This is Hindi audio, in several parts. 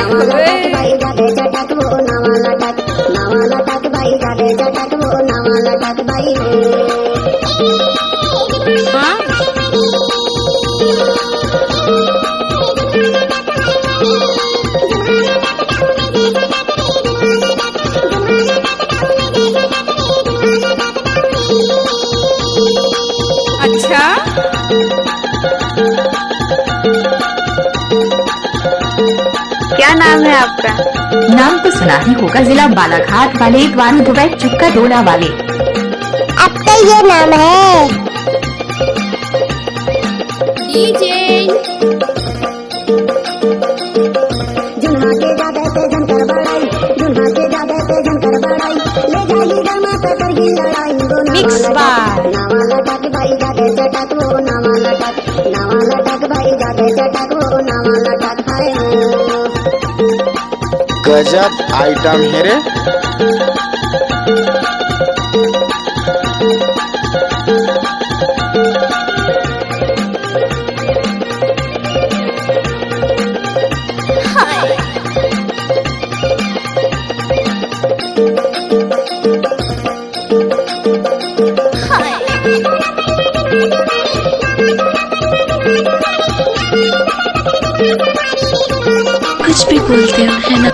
नावा लटक भाई जादे चटक वो नावा लटक भाई जादे चटक वो नावा लटक भाई। हाँ अच्छा क्या नाम है आपका? नाम तो सुना ही होगा, जिला बालाघाट वाले वारू दुबई चुक्का डोला वाले। अब तो ये नाम है डीजे जुन्हा के जादे पे झनकर बड़ाई, जुन्हा के जादे पे झनकर बड़ाई, ले जाही गरमा पे करही लड़ाई वो मिक्स बार। नावा लटक भाई जादे चटक वो नावा लटक भाई जादे चटक वो नावा लटक हाय। गजब आइटम है रे। कुछ भी बोलते हो है ना।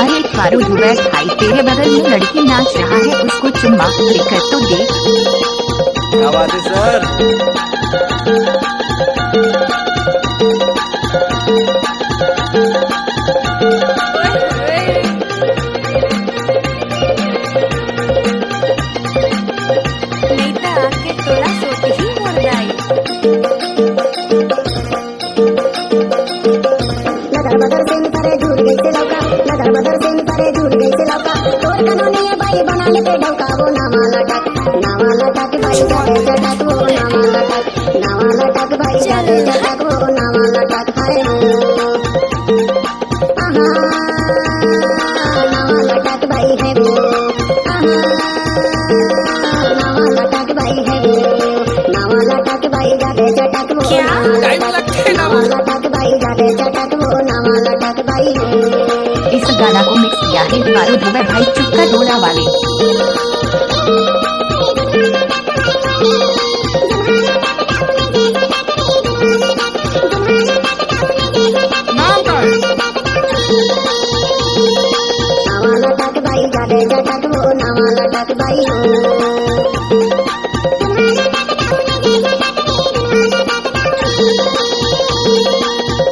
अरे एक वारू दुबई भाई, तेरे बगल में लड़की नाच रहा है, उसको चुम्मा लेकर तो देख। क्या बात है सर। नहीं तो आके थोड़ा सोते ही मर जाए। लदर बदर से निपरे झूठ गई से लौका, लदर बदर से निपरे झूठ गई से लौका, तोर कनोनी है भाई बना ले पे ढौका वो नावा लटक भाई जादे चटक वो नावा लटक भाई जादे चटक वो नावा लटक हाय। आहा नावा लटक भाई है वो, आहा नावा लटक भाई है वो, नावा लटक भाई जादे चटक वो क्या? नावा लटक भाई जादे चटक वो नावा लटक भाई। इस गाना को मिक्स किया है वारू दुबई भाई चुक्का डोला वाले। नावा लटक भाई जादे चटक वो नावा लटक भाई।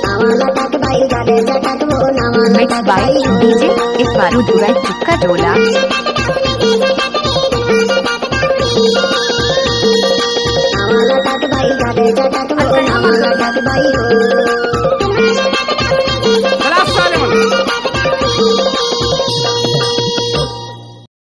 नावा लटक भाई जादे चटक वो नावा मिक्स लटक बाय भाई। डीजे एक वारू दुबई चुक्का डोला। नावा लटक भाई जादे चटक वो नावा लटक भाई।